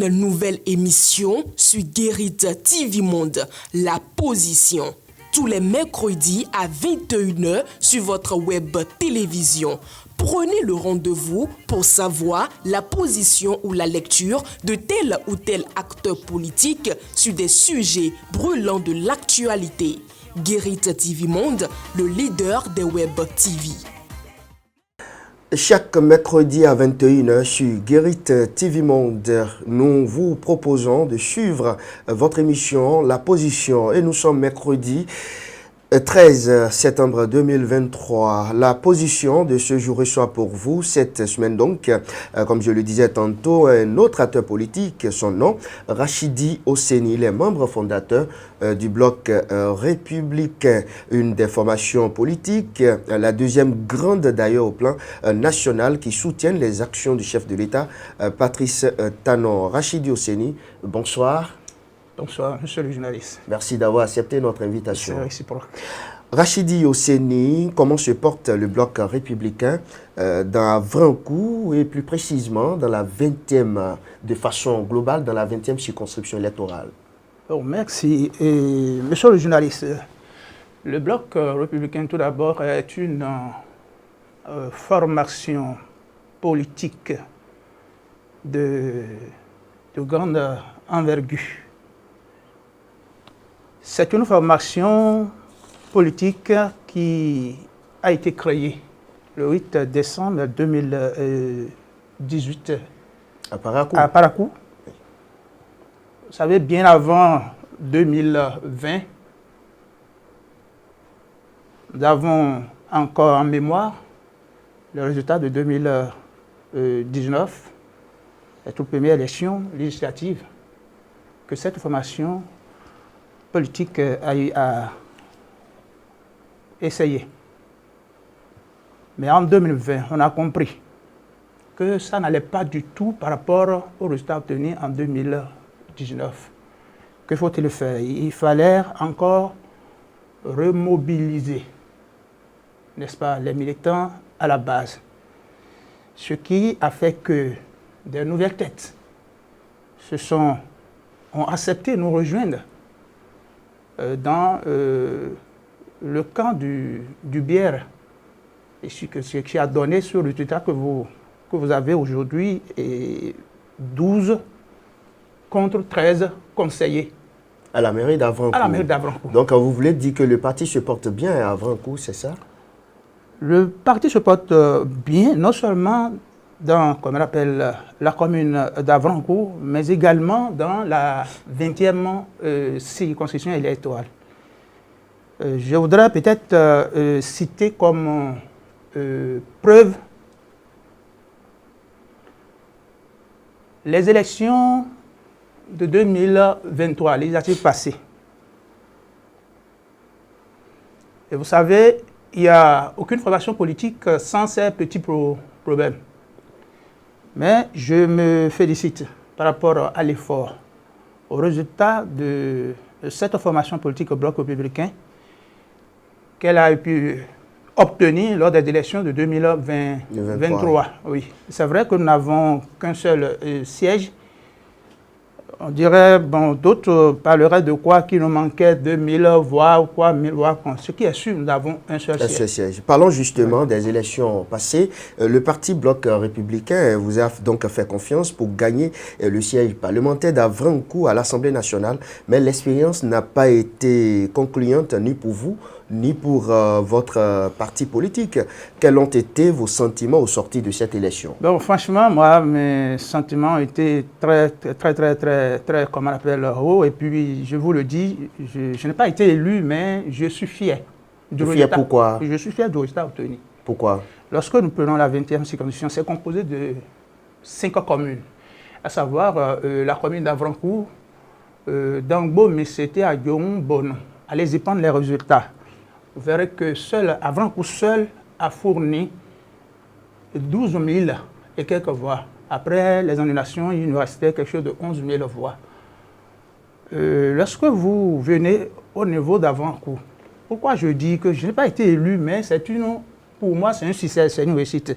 une nouvelle émission sur Guérit TV Monde, La Position. Tous les mercredis à 21h sur votre web télévision. Prenez le rendez-vous pour savoir la position ou la lecture de tel ou tel acteur politique sur des sujets brûlants de l'actualité. Guérit TV Monde, le leader des web TV. Chaque mercredi à 21h sur Guérit TV Monde, nous vous proposons de suivre votre émission La Position. Et nous sommes mercredi 13 septembre 2023. La position de ce jour reçoit pour vous cette semaine donc, comme je le disais tantôt, un autre acteur politique, son nom, Rachidi Oseni, il est membre fondateur du bloc républicain, une des formations politiques, la deuxième grande d'ailleurs au plan national qui soutiennent les actions du chef de l'État, Patrice Talon. Rachidi Oseni, bonsoir. Bonsoir, monsieur le journaliste. Merci d'avoir accepté notre invitation. C'est réciproque. Rachidi Oseni, comment se porte le bloc républicain dans Avrancourt et plus précisément dans la 20e, de façon globale, dans la 20e circonscription électorale? Oh, merci. Et, monsieur le journaliste, le bloc républicain tout d'abord est une formation politique de grande envergure. C'est une formation politique qui a été créée le 8 décembre 2018 à Parakou. À Parakou. Vous savez, bien avant 2020, nous avons encore en mémoire le résultat de 2019, la toute première élection législative, que cette formation politique a eu à essayer. Mais en 2020, on a compris que ça n'allait pas du tout par rapport aux résultats obtenus en 2019. Que faut-il faire? Il fallait encore remobiliser, n'est-ce pas, les militants à la base. Ce qui a fait que des nouvelles têtes ont accepté de nous rejoindre dans le camp du Bière, et ce qui a donné ce résultat que vous avez aujourd'hui, 12 contre 13 conseillers. À la mairie d'Avrancourt. À la mairie d'Avrancourt. Donc vous voulez dire que le parti se porte bien à Avrancourt, c'est ça? Le parti se porte bien, non seulement dans, comme on appelle, la commune d'Avrancourt, mais également dans la 20e circonscription électorale. Je voudrais peut-être citer comme preuve les élections de 2023, législatives passées. Et vous savez, il n'y a aucune formation politique sans ces petits problèmes. Mais je me félicite par rapport à l'effort, au résultat de cette formation politique au bloc républicain qu'elle a pu obtenir lors des élections de 2023. Oui. C'est vrai que nous n'avons qu'un seul siège. On dirait, bon, d'autres parleraient de quoi qu'il nous manquait 2000 voix ou quoi, 1000 voix. Ce qui est sûr, nous avons un seul siège. Parlons justement des élections passées. Le parti Bloc républicain vous a donc fait confiance pour gagner le siège parlementaire d'Avrancourt à l'Assemblée nationale, mais l'expérience n'a pas été concluante ni pour vous, ni pour votre parti politique. Quels ont été vos sentiments au sorti de cette élection? Bon, franchement, moi, mes sentiments étaient très, comment on appelle, haut. Et puis, je vous le dis, je n'ai pas été élu, mais je suis fier du résultat. Pourquoi? Je suis fier du résultat obtenu. Pourquoi? Lorsque nous prenons la 20e circonscription, c'est composé de 5 communes, à savoir la commune d'Avrancourt, d'Angbo, Messete, Aguillon, Bono. Allez-y prendre les résultats. Vous verrez que Avrancourt seul a fourni 12 000 et quelques voix. Après les annulations, il nous restait quelque chose de 11 000 voix. Lorsque vous venez au niveau d'Avrancourt, pourquoi je dis que je n'ai pas été élu, mais pour moi, c'est un succès, c'est une réussite.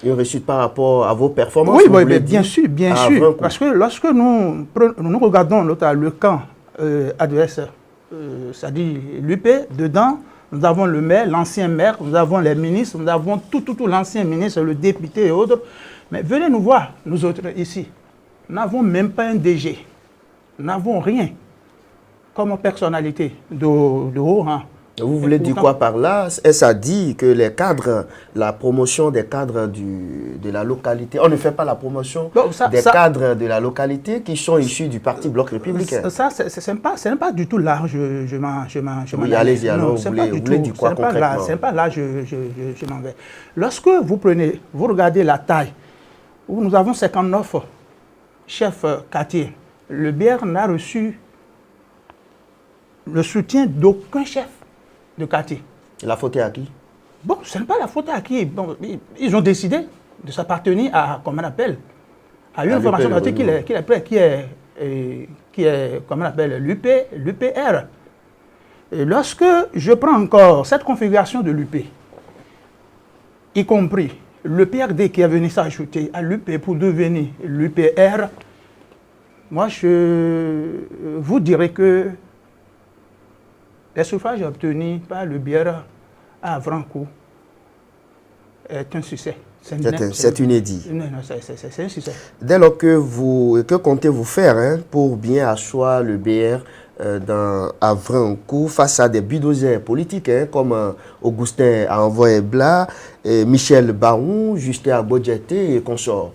Une réussite par rapport à vos performances? Oui, vous oui, voulez bien dire, sûr, bien à sûr. Avranches? Parce que lorsque nous regardons le camp adverse, c'est-à-dire l'UP, dedans, nous avons le maire, l'ancien maire, nous avons les ministres, nous avons tout l'ancien ministre, le député et autres. Mais venez nous voir, nous autres ici. Nous n'avons même pas un DG. Nous n'avons rien comme personnalité de haut rang. Vous voulez dire quoi par là? Est-ce à dire que les cadres, la promotion des cadres de la localité, on ne fait pas la promotion des cadres de la localité qui sont issus du parti Bloc républicain? Ça, ce n'est pas du tout là, je m'en oui, allez-y alors, vous voulez dire quoi concrètement? Ce n'est pas là, je m'en vais. Lorsque vous regardez la taille, où nous avons 59 chefs quartiers, le BR n'a reçu le soutien d'aucun chef de quartier. La faute est à qui? Bon, ce n'est pas la faute à qui. Bon, ils ont décidé de s'appartenir à, comment on appelle, à une formation quartier qui est, comment on appelle, l'UPR. Et lorsque je prends encore cette configuration de l'UP, y compris le PRD qui est venu s'ajouter à l'UP pour devenir l'UPR, moi je vous dirais que les suffrages obtenus par le BR à Avranches est un succès. C'est inédit. Non, c'est un succès. Dès lors que comptez-vous faire pour bien asseoir le BR dans Avranches face à des bulldozers politiques comme Augustin Envoyé-Blas, Michel Baron, Justin Abodjeté et consorts?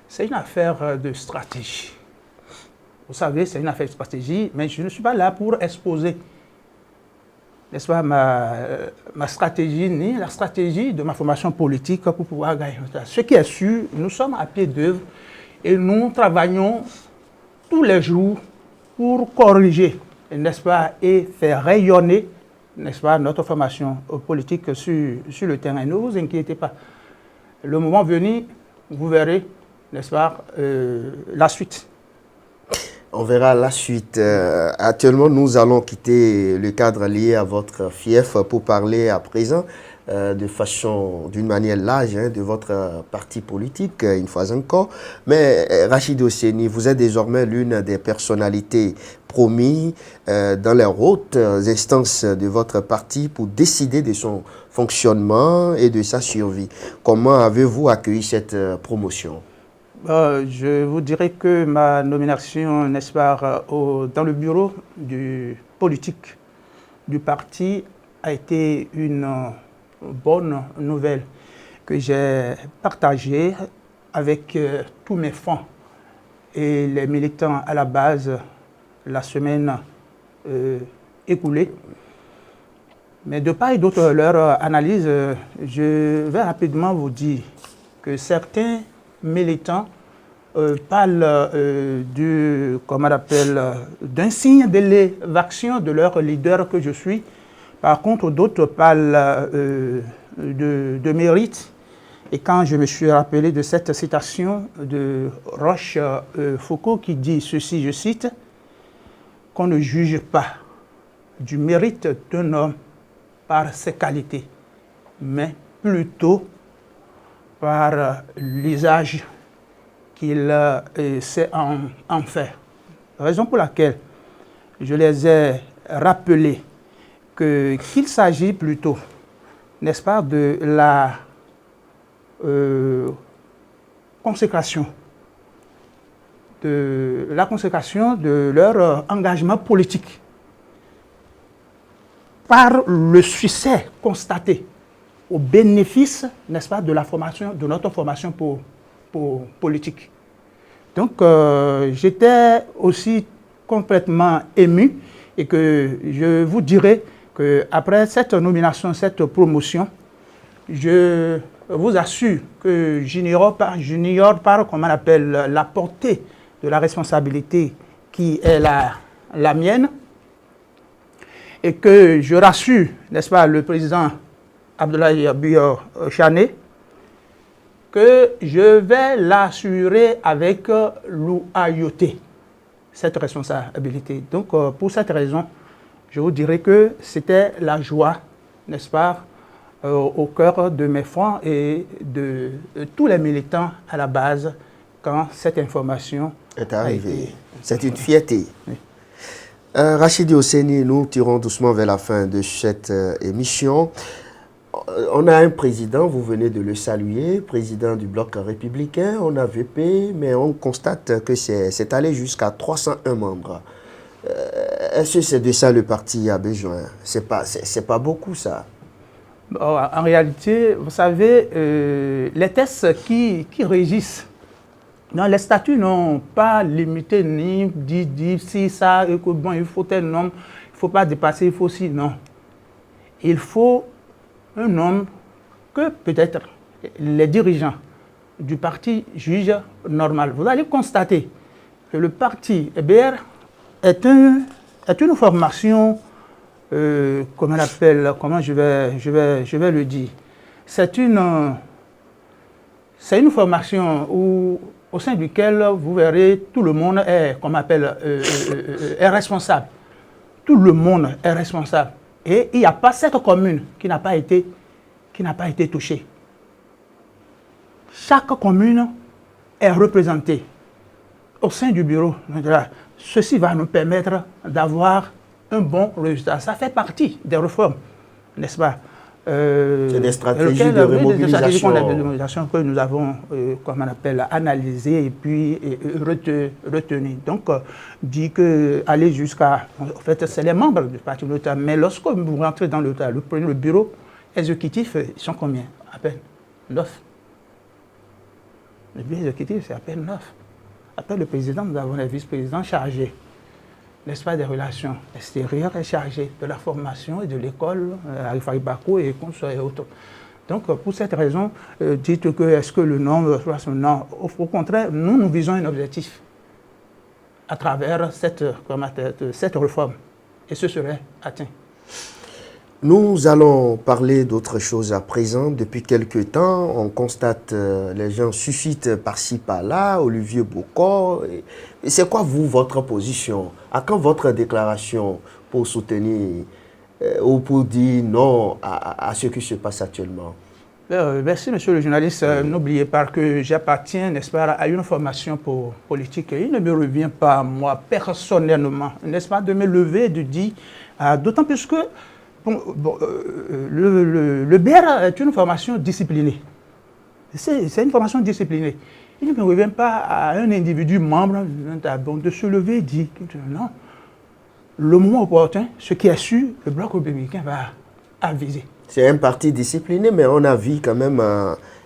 C'est une affaire de stratégie. Vous savez, c'est une affaire de stratégie, mais je ne suis pas là pour exposer, n'est-ce pas, ma stratégie, ni la stratégie de ma formation politique pour pouvoir gagner. Ce qui est sûr, nous sommes à pied d'œuvre et nous travaillons tous les jours pour corriger, n'est-ce pas, et faire rayonner, n'est-ce pas, notre formation politique sur le terrain. Ne vous inquiétez pas. Le moment venu, vous verrez, n'est-ce pas, la suite. On verra la suite. Actuellement, nous allons quitter le cadre lié à votre fief pour parler à présent d'une manière large de votre parti politique, une fois encore. Mais Rachid Oseni, vous êtes désormais l'une des personnalités promises dans les hautes instances de votre parti pour décider de son fonctionnement et de sa survie. Comment avez-vous accueilli cette promotion? Je vous dirais que ma nomination, n'est-ce pas, dans le bureau politique du parti a été une bonne nouvelle que j'ai partagée avec tous mes fonds et les militants à la base la semaine écoulée. Mais de part et d'autre, leur analyse, je vais rapidement vous dire que certains militants parlent d'un signe d'élévation de leur leader que je suis. Par contre, d'autres parlent de mérite. Et quand je me suis rappelé de cette citation de Rochefoucauld qui dit ceci, je cite, « Qu'on ne juge pas du mérite d'un homme par ses qualités, mais plutôt par l'usage qu'il sait en faire. » Raison pour laquelle je les ai rappelés qu'il s'agit plutôt, n'est-ce pas, de la consécration de leur engagement politique par le succès constaté au bénéfice, n'est-ce pas, de la formation, de notre formation politique. Donc, j'étais aussi complètement ému et que je vous dirais qu'après cette nomination, cette promotion, je vous assure que j'ignore pas, comment on appelle, la portée de la responsabilité qui est la mienne et que je rassure, n'est-ce pas, le président Abdoulaye Chane, que je vais l'assurer avec loyauté, cette responsabilité. Donc, pour cette raison, je vous dirais que c'était la joie, n'est-ce pas, au cœur de mes francs et de tous les militants à la base quand cette information est arrivée. C'est une fierté. Oui. Rachidi Oseni, nous tirons doucement vers la fin de cette émission. On a un président, vous venez de le saluer, président du Bloc républicain, on a VP, mais on constate que c'est allé jusqu'à 301 membres. Est-ce que c'est de ça le parti a besoin? C'est pas beaucoup ça. En réalité, vous savez, les tests qui régissent, non, les statuts n'ont pas limité ni dit si ça, bon, il faut tel nombre, il ne faut pas dépasser, il faut si, non. Il faut un nombre que peut-être les dirigeants du parti jugent normal. Vous allez constater que le parti EBR est une formation, comment on appelle, comment je vais le dire. C'est une formation où, au sein duquel vous verrez tout le monde est, comment on appelle, est responsable. Tout le monde est responsable. Et il n'y a pas cette commune qui n'a pas été touchée. Chaque commune est représentée au sein du bureau. Ceci va nous permettre d'avoir un bon résultat. Ça fait partie des réformes, n'est-ce pas? C'est des stratégies de remobilisation. Des stratégies de remobilisation que nous avons, comment on appelle, analysées et puis retenues. Donc, dit que aller jusqu'à... En fait, c'est les membres du parti de l'État. Mais lorsque vous rentrez dans l'État, vous prenez le bureau exécutif, ils sont combien? À peine 9. Le bureau exécutif, c'est à peine 9. Après le président, nous avons les vice-présidents chargés, n'est-ce pas, des relations extérieures et chargés de la formation et de l'école, Alpha Ibako et consorts et autres. Donc, pour cette raison, dites que est-ce que le nombre, non, au contraire, nous visons un objectif à travers cette réforme, et ce serait atteint. Nous allons parler d'autre chose à présent. Depuis quelques temps, on constate les gens suscitent par-ci, par-là, Olivier Bokor. C'est quoi, vous, votre position? À quand votre déclaration pour soutenir ou pour dire non à ce qui se passe actuellement? Merci, monsieur le journaliste. N'oubliez pas que j'appartiens, n'est-ce pas, à une formation politique. Il ne me revient pas, moi, personnellement, n'est-ce pas, de me lever et de dire, d'autant plus que le BR est une formation disciplinée. C'est une formation disciplinée. Il ne me revient pas à un individu membre de se lever et dire non, le moment opportun, ce qui est sûr, le Bloc républicain va aviser. C'est un parti discipliné, mais on a vu quand même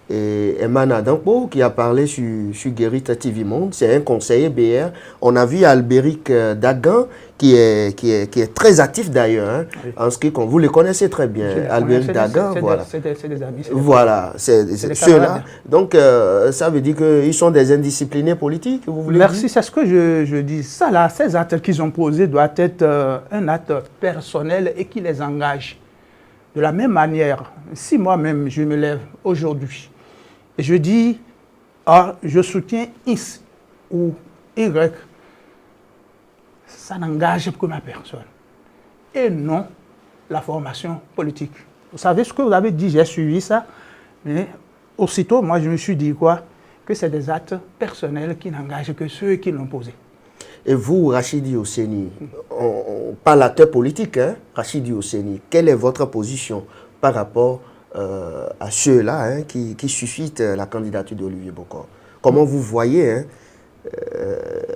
Eman Adampo qui a parlé sur Guérit TV Monde. C'est un conseiller BR. On a vu Albéric Dagan qui est très actif d'ailleurs. Hein, oui. En ce qui compte. Vous le connaissez très bien, Albéric Dagan. Voilà. C'est des amis. Voilà, c'est ceux-là. Donc, ça veut dire qu'ils sont des indisciplinés politiques, vous voulez Merci, dire? c'est ce que je dis. Ça là, ces actes qu'ils ont posés doivent être un acte personnel et qui les engage. De la même manière, si moi-même je me lève aujourd'hui et je dis je soutiens X ou Y, ça n'engage que ma personne et non la formation politique. Vous savez ce que vous avez dit, j'ai suivi ça, mais aussitôt, moi je me suis dit quoi? Que c'est des actes personnels qui n'engagent que ceux qui l'ont posé. Et vous, Rachidi Oseni, pas l'acteur politique, hein, Rachidi Oseni, quelle est votre position par rapport à ceux-là hein, qui suscitent la candidature d'Olivier Bokor? Comment vous voyez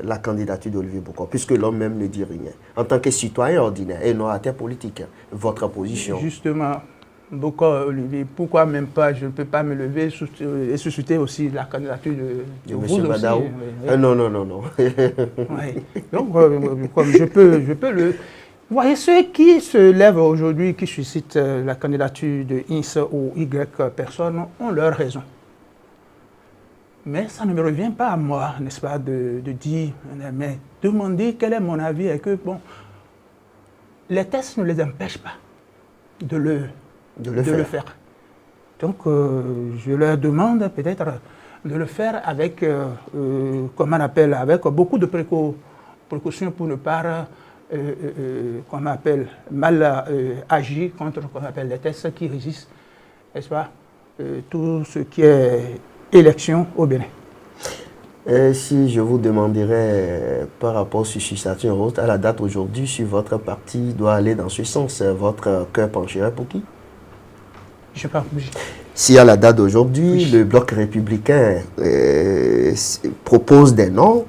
la candidature d'Olivier Bokor, puisque l'homme même ne dit rien, en tant que citoyen ordinaire et non acteur politique, hein, votre position? Justement, Bokor, Olivier, pourquoi même pas, je ne peux pas me lever et susciter aussi la candidature de vous M. Badaou. Non. Oui. Donc, comme je peux le... Vous voyez, ceux qui se lèvent aujourd'hui, qui suscitent la candidature de X ou Y personnes, ont leur raison. Mais ça ne me revient pas à moi, n'est-ce pas, de dire, mais demander quel est mon avis et que, bon, les tests ne les empêchent pas de le faire. Donc, je leur demande peut-être de le faire avec, comment on appelle, avec beaucoup de précautions pour ne pas, comment on appelle, mal agir contre, comment on appelle, les tests qui régissent n'est-ce pas, tout ce qui est élection au Bénin. Et si je vous demanderais par rapport sur Statut Rose, à la date aujourd'hui, si votre parti doit aller dans ce sens, votre cœur pencherait pour qui? Je sais pas. Si à la date d'aujourd'hui, le bloc républicain propose des noms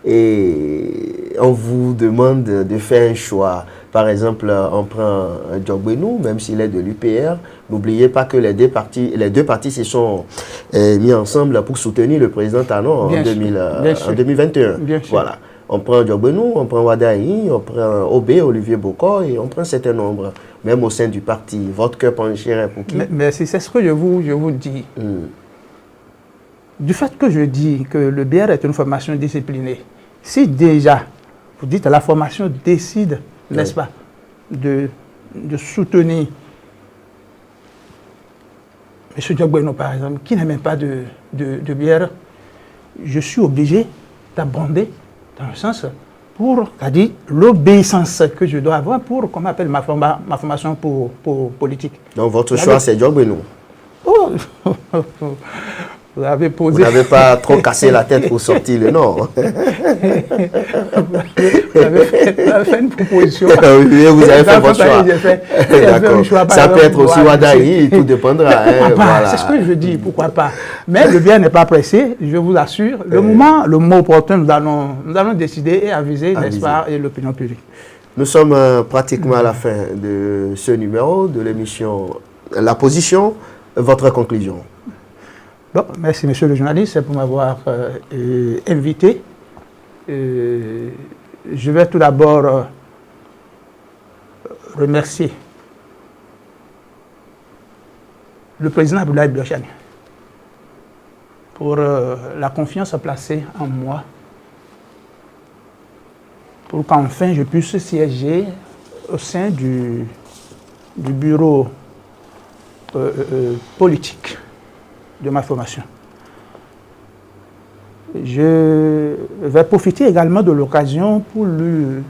et on vous demande de faire un choix, par exemple, on prend Djogbenou, même s'il est de l'UPR, n'oubliez pas que les deux partis se sont mis ensemble pour soutenir le président Talon en 2021. Voilà. On prend Djogbenou, on prend Wadaï, on prend Obé, Olivier Bokor et on prend un certain nombre, même au sein du parti. Votre cœur pencherait pour qui? Mais c'est ce que je vous dis. Du fait que je dis que le BR est une formation disciplinée, si déjà, vous dites la formation décide, n'est-ce pas, de soutenir M. Djogbenou, par exemple, qui n'a même pas de BR, je suis obligé d'abonder dans le sens pour, c'est-à-dire l'obéissance que je dois avoir pour, qu'on appelle ma formation pour politique. Donc votre choix, c'est Djogbenou. Oh. Vous avez posé... Vous n'avez pas trop cassé la tête pour sortir le nom. Vous avez fait une proposition. Oui, vous avez fait votre choix. D'accord. Ça peut être aussi Wadaï, tout dépendra. Voilà. C'est ce que je dis, pourquoi pas. Mais le bien n'est pas pressé, je vous assure. Le moment opportun, nous allons décider et aviser, n'est-ce pas, et l'opinion publique. Nous sommes pratiquement à la fin de ce numéro de l'émission La Position. Votre conclusion? Bon, merci, monsieur le journaliste, pour m'avoir invité. Je vais tout d'abord remercier le président Abdoulaye Blochani pour la confiance placée en moi, pour qu'enfin je puisse siéger au sein du bureau politique de ma formation. Je vais profiter également de l'occasion pour lui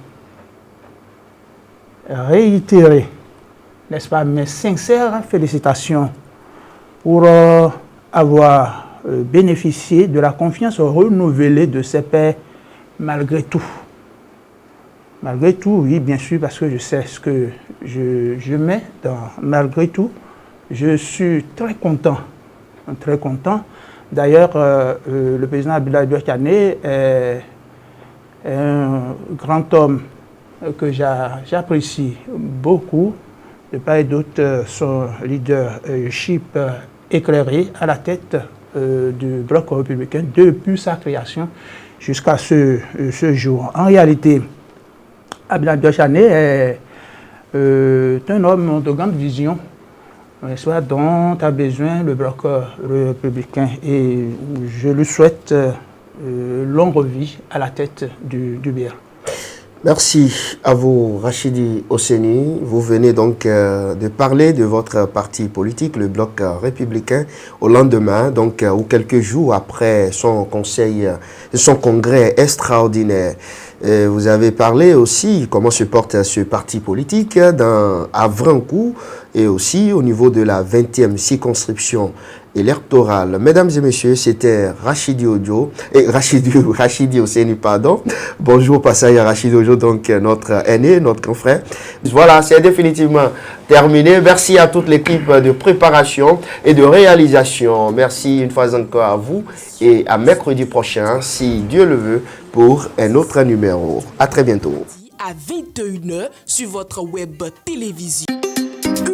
réitérer, n'est-ce pas, mes sincères félicitations pour avoir bénéficié de la confiance renouvelée de ses pairs malgré tout. Malgré tout, oui, bien sûr, parce que je sais ce que je mets dans malgré tout. Je suis très content. Très content. D'ailleurs, le président Abdoulaye Blochani est un grand homme que j'apprécie beaucoup. De part et d'autre, son leadership éclairé à la tête du bloc républicain depuis sa création jusqu'à ce jour. En réalité, Abdoulaye Blochani est un homme de grande vision, soit dont a besoin le bloc républicain, et je lui souhaite longue vie à la tête du BR. Merci à vous, Rachidi Oseni. Vous venez donc de parler de votre parti politique, le Bloc républicain, au lendemain, donc, ou quelques jours après son congrès extraordinaire. Vous avez parlé aussi comment se porte ce parti politique à Vrankou et aussi au niveau de la 20e circonscription électorale. Mesdames et messieurs, c'était Rachidi Oseni, pardon. Bonjour, passage à Rachidi Ojo, donc notre aîné, notre grand frère. Voilà, c'est définitivement terminé. Merci à toute l'équipe de préparation et de réalisation. Merci une fois encore à vous et à mercredi prochain, si Dieu le veut, pour un autre numéro. À très bientôt. À 21h sur votre web télévision.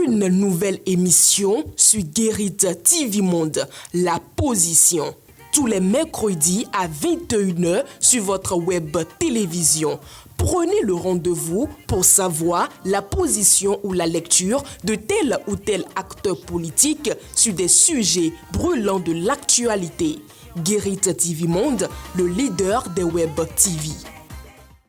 Une nouvelle émission sur Guérit TV Monde, La Position. Tous les mercredis à 21h sur votre web télévision. Prenez le rendez-vous pour savoir la position ou la lecture de tel ou tel acteur politique sur des sujets brûlants de l'actualité. Guérit TV Monde, le leader des web TV.